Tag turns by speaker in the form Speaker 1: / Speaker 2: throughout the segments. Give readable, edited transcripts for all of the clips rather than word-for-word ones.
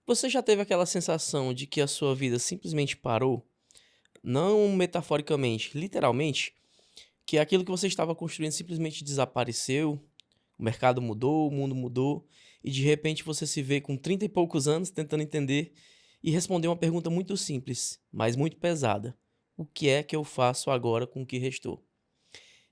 Speaker 1: Você já teve aquela sensação de que a sua vida simplesmente parou? Não metaforicamente, literalmente, que aquilo que você estava construindo simplesmente desapareceu, o mercado mudou, o mundo mudou, e de repente você se vê com 30 e poucos anos tentando entender e responder uma pergunta muito simples, mas muito pesada: o que é que eu faço agora com o que restou?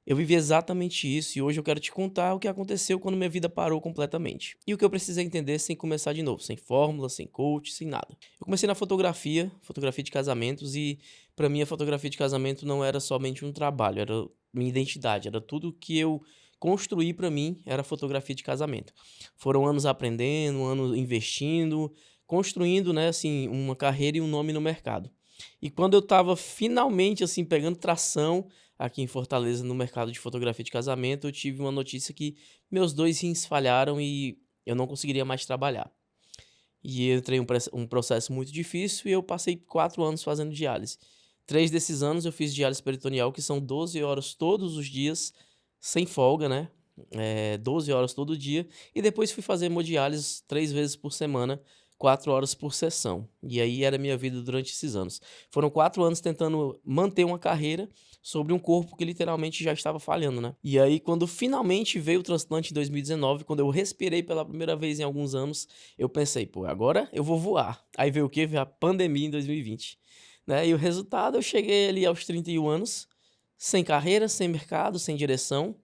Speaker 1: Eu vivi exatamente isso e hoje eu quero te contar o que aconteceu quando minha vida parou completamente. E o que eu precisei entender sem começar de novo, sem fórmula, sem coach, sem nada. Eu comecei na fotografia, fotografia de casamentos e para mim a fotografia de casamento não era somente um trabalho, era minha identidade, era tudo que eu construí para mim, era fotografia de casamento. Foram anos aprendendo, anos investindo, construindo, né, assim, uma carreira e um nome no mercado. E quando eu estava finalmente assim pegando tração aqui em Fortaleza, no mercado de fotografia de casamento, eu tive uma notícia que meus 2 rins falharam e eu não conseguiria mais trabalhar. E eu entrei em um processo muito difícil e eu passei 4 anos fazendo diálise. 3 desses anos eu fiz diálise peritoneal, que são 12 horas todos os dias, sem folga, né, 12 horas todo dia, e depois fui fazer hemodiálise 3 vezes por semana, 4 horas por sessão. E aí era a minha vida durante esses anos. Foram 4 anos tentando manter uma carreira sobre um corpo que literalmente já estava falhando, né. E aí quando finalmente veio o transplante em 2019, quando eu respirei pela primeira vez em alguns anos, eu pensei: "Pô, agora eu vou voar". Aí veio o quê? Veio a pandemia em 2020, né, e o resultado, eu cheguei ali aos 31 anos, sem carreira, sem mercado, sem direção,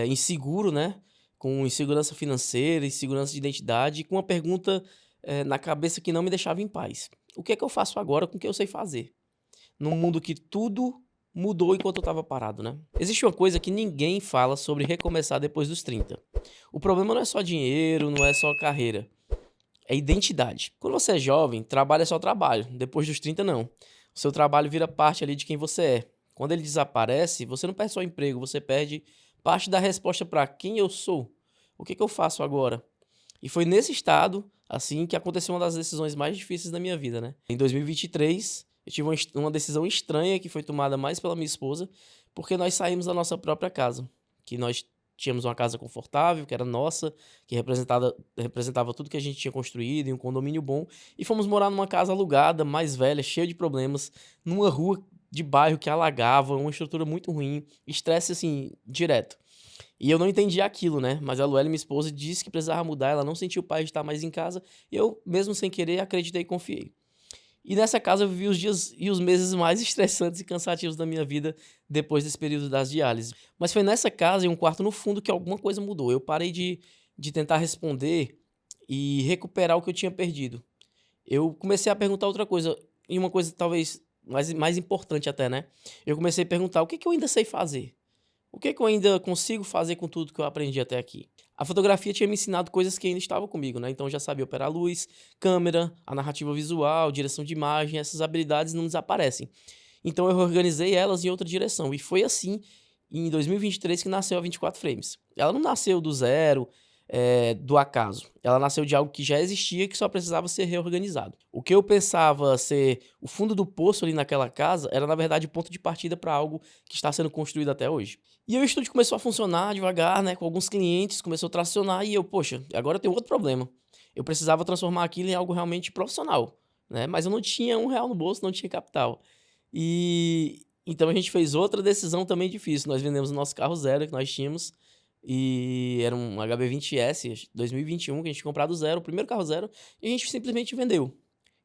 Speaker 1: inseguro, né, com insegurança financeira, insegurança de identidade e com uma pergunta, na cabeça que não me deixava em paz: "O que é que eu faço agora com o que eu sei fazer?". Num mundo que tudo mudou enquanto eu estava parado, né. Existe uma coisa que ninguém fala sobre recomeçar depois dos 30. O problema não é só dinheiro, não é só carreira, é identidade. Quando você é jovem, trabalho é só trabalho, depois dos 30 não. O seu trabalho vira parte ali de quem você é. Quando ele desaparece, você não perde só o emprego, você perde parte da resposta para quem eu sou. O que que eu faço agora? E foi nesse estado, assim, que aconteceu uma das decisões mais difíceis da minha vida, né. Em 2023, eu tive uma decisão estranha que foi tomada mais pela minha esposa, porque nós saímos da nossa própria casa, que nós tínhamos uma casa confortável, que era nossa, que representava tudo que a gente tinha construído em um condomínio bom, e fomos morar numa casa alugada, mais velha, cheia de problemas, numa rua de bairro que alagava, uma estrutura muito ruim, estresse, assim, direto. E eu não entendi aquilo, né, mas a Luely, minha esposa, disse que precisava mudar, ela não sentiu paz de estar mais em casa, e eu, mesmo sem querer, acreditei e confiei. E nessa casa eu vivi os dias e os meses mais estressantes e cansativos da minha vida depois desse período das diálises. Mas foi nessa casa, em um quarto no fundo, que alguma coisa mudou. Eu parei de tentar responder e recuperar o que eu tinha perdido. Eu comecei a perguntar outra coisa, e uma coisa talvez mais importante até, né. Eu comecei a perguntar: "O que que eu ainda sei fazer?". O que que eu ainda consigo fazer com tudo que eu aprendi até aqui? A fotografia tinha me ensinado coisas que ainda estavam comigo, né, então eu já sabia operar luz, câmera, a narrativa visual, direção de imagem, essas habilidades não desaparecem. Então eu reorganizei elas em outra direção e foi assim, em 2023, que nasceu a 24 Frames. Ela não nasceu do zero, do acaso, ela nasceu de algo que já existia, que só precisava ser reorganizado. O que eu pensava ser o fundo do poço ali naquela casa, era na verdade o ponto de partida para algo que está sendo construído até hoje. E aí o estúdio começou a funcionar devagar, né, com alguns clientes, começou a tracionar e eu: "Poxa, agora eu tenho outro problema". Eu precisava transformar aquilo em algo realmente profissional, né, mas eu não tinha um real no bolso, não tinha capital. Então a gente fez outra decisão também difícil, nós vendemos o nosso carro zero que nós tínhamos, e era um HB20S 2021 que a gente tinha comprado zero, o primeiro carro zero, e a gente simplesmente vendeu.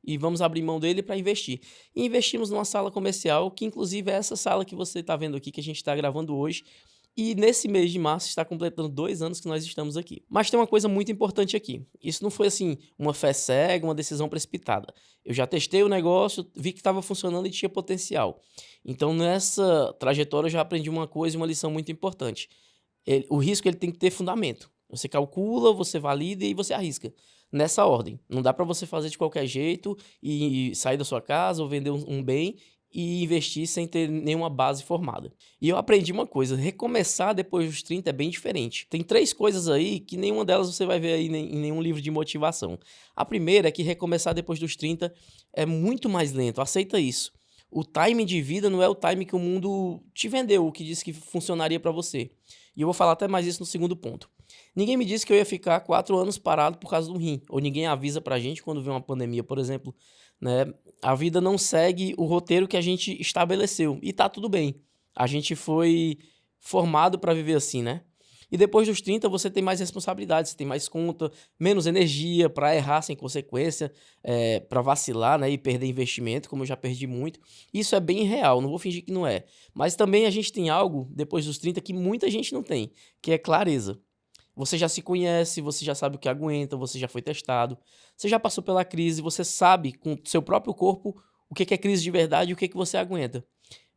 Speaker 1: E vamos abrir mão dele para investir. E investimos numa sala comercial, que inclusive é essa sala que você está vendo aqui, que a gente está gravando hoje. E nesse mês de março está completando 2 anos que nós estamos aqui. Mas tem uma coisa muito importante aqui. Isso não foi assim, uma fé cega, uma decisão precipitada. Eu já testei o negócio, vi que estava funcionando e tinha potencial. Então nessa trajetória eu já aprendi uma coisa e uma lição muito importante. O risco ele tem que ter fundamento. Você calcula, você valida e você arrisca. Nessa ordem. Não dá para você fazer de qualquer jeito e sair da sua casa ou vender um bem e investir sem ter nenhuma base formada. E eu aprendi uma coisa: recomeçar depois dos 30 é bem diferente. Tem 3 coisas aí que nenhuma delas você vai ver aí em nenhum livro de motivação. A primeira é que recomeçar depois dos 30 é muito mais lento, aceita isso. O time de vida não é o time que o mundo te vendeu, o que disse que funcionaria para você. E eu vou falar até mais isso no segundo ponto. Ninguém me disse que eu ia ficar 4 anos parado por causa do rim, ou ninguém avisa pra gente quando vem uma pandemia, por exemplo, né? A vida não segue o roteiro que a gente estabeleceu, e tá tudo bem. A gente foi formado pra viver assim, né? E depois dos 30 você tem mais responsabilidades, você tem mais conta, menos energia pra errar sem consequência, pra vacilar, né, e perder investimento, como eu já perdi muito. Isso é bem real, não vou fingir que não é. Mas também a gente tem algo, depois dos 30 que muita gente não tem, que é clareza. Você já se conhece, você já sabe o que aguenta, você já foi testado, você já passou pela crise, você sabe com o seu próprio corpo o que é crise de verdade e o que você aguenta.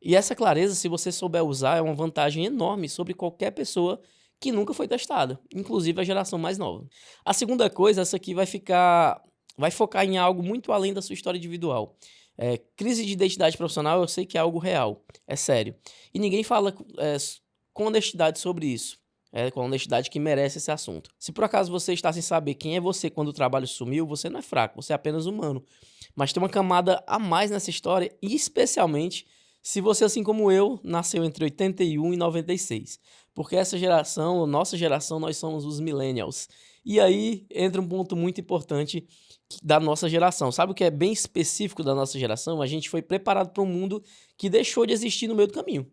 Speaker 1: E essa clareza, se você souber usar, é uma vantagem enorme sobre qualquer pessoa que nunca foi testada, inclusive a geração mais nova. A segunda coisa, essa aqui vai focar em algo muito além da sua história individual. Crise de identidade profissional, eu sei que é algo real, é sério. E ninguém fala com honestidade sobre isso. Com a honestidade que merece esse assunto. Se por acaso você está sem saber quem é você quando o trabalho sumiu, você não é fraco, você é apenas humano. Mas tem uma camada a mais nessa história, e especialmente se você, assim como eu, nasceu entre 81 e 96. Porque essa geração, nossa geração, nós somos os millennials. E aí entra um ponto muito importante da nossa geração. Sabe o que é bem específico da nossa geração? A gente foi preparado para um mundo que deixou de existir no meio do caminho.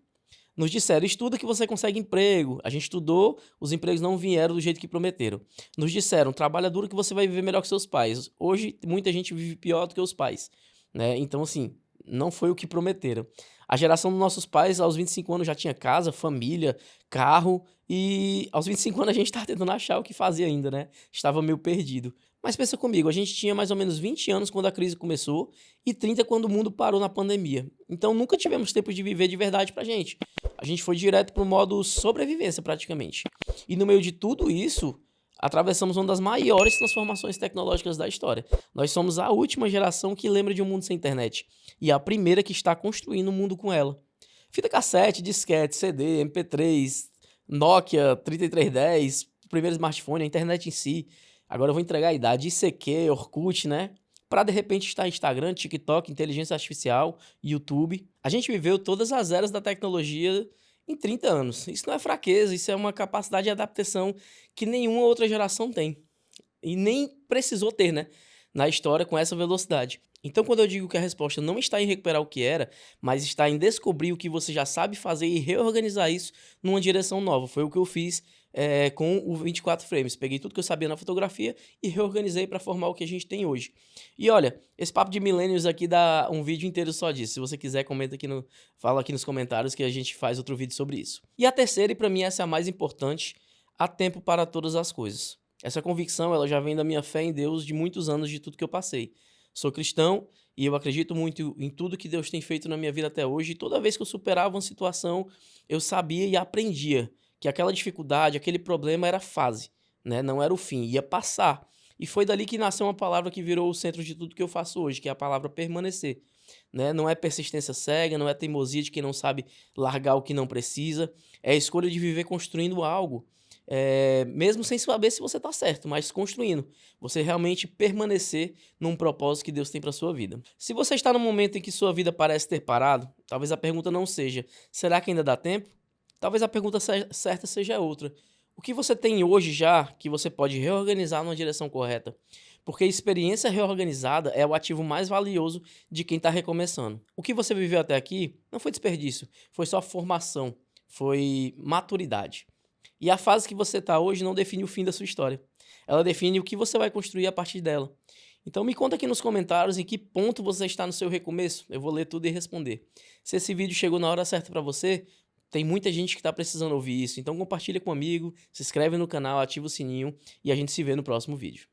Speaker 1: Nos disseram, estuda que você consegue emprego. A gente estudou, os empregos não vieram do jeito que prometeram. Nos disseram, trabalha duro que você vai viver melhor que seus pais. Hoje, muita gente vive pior do que os pais, né? Então, assim, não foi o que prometeram. A geração dos nossos pais, aos 25 anos, já tinha casa, família, carro, e aos 25 anos a gente estava tentando achar o que fazer ainda, né? Estava meio perdido. Mas pensa comigo, a gente tinha mais ou menos 20 anos quando a crise começou e 30 quando o mundo parou na pandemia. Então nunca tivemos tempo de viver de verdade pra gente. A gente foi direto pro modo sobrevivência praticamente. E no meio de tudo isso, atravessamos uma das maiores transformações tecnológicas da história. Nós somos a última geração que lembra de um mundo sem internet e a primeira que está construindo um mundo com ela. Fita cassete, disquete, CD, MP3, Nokia 3310, primeiro smartphone, a internet em si. Agora eu vou entregar a idade, ICQ, Orkut, né? Para de repente estar Instagram, TikTok, inteligência artificial, YouTube. A gente viveu todas as eras da tecnologia em 30 anos. Isso não é fraqueza, isso é uma capacidade de adaptação que nenhuma outra geração tem. E nem precisou ter, né? Na história com essa velocidade. Então, quando eu digo que a resposta não está em recuperar o que era, mas está em descobrir o que você já sabe fazer e reorganizar isso numa direção nova. Foi o que eu fiz com o 24 frames. Peguei tudo que eu sabia na fotografia e reorganizei para formar o que a gente tem hoje. E olha, esse papo de millennials aqui dá um vídeo inteiro só disso. Se você quiser, comenta aqui fala aqui nos comentários que a gente faz outro vídeo sobre isso. E a terceira, e para mim essa é a mais importante, há tempo para todas as coisas. Essa convicção, ela já vem da minha fé em Deus de muitos anos de tudo que eu passei. Sou cristão e eu acredito muito em tudo que Deus tem feito na minha vida até hoje. E toda vez que eu superava uma situação, eu sabia e aprendia que aquela dificuldade, aquele problema era fase, né? Não era o fim, ia passar. E foi dali que nasceu uma palavra que virou o centro de tudo que eu faço hoje, que é a palavra permanecer. Né? Não é persistência cega, não é teimosia de quem não sabe largar o que não precisa, é a escolha de viver construindo algo. Mesmo sem saber se você está certo, mas construindo. Você realmente permanecer num propósito que Deus tem para sua vida. Se você está no momento em que sua vida parece ter parado, talvez a pergunta não seja, será que ainda dá tempo? Talvez a pergunta certa seja outra. O que você tem hoje já que você pode reorganizar numa direção correta? Porque a experiência reorganizada é o ativo mais valioso de quem está recomeçando. O que você viveu até aqui não foi desperdício, foi só formação, foi maturidade. E a fase que você está hoje não define o fim da sua história. Ela define o que você vai construir a partir dela. Então me conta aqui nos comentários em que ponto você está no seu recomeço. Eu vou ler tudo e responder. Se esse vídeo chegou na hora certa para você, tem muita gente que está precisando ouvir isso. Então compartilha com um amigo, se inscreve no canal, ativa o sininho e a gente se vê no próximo vídeo.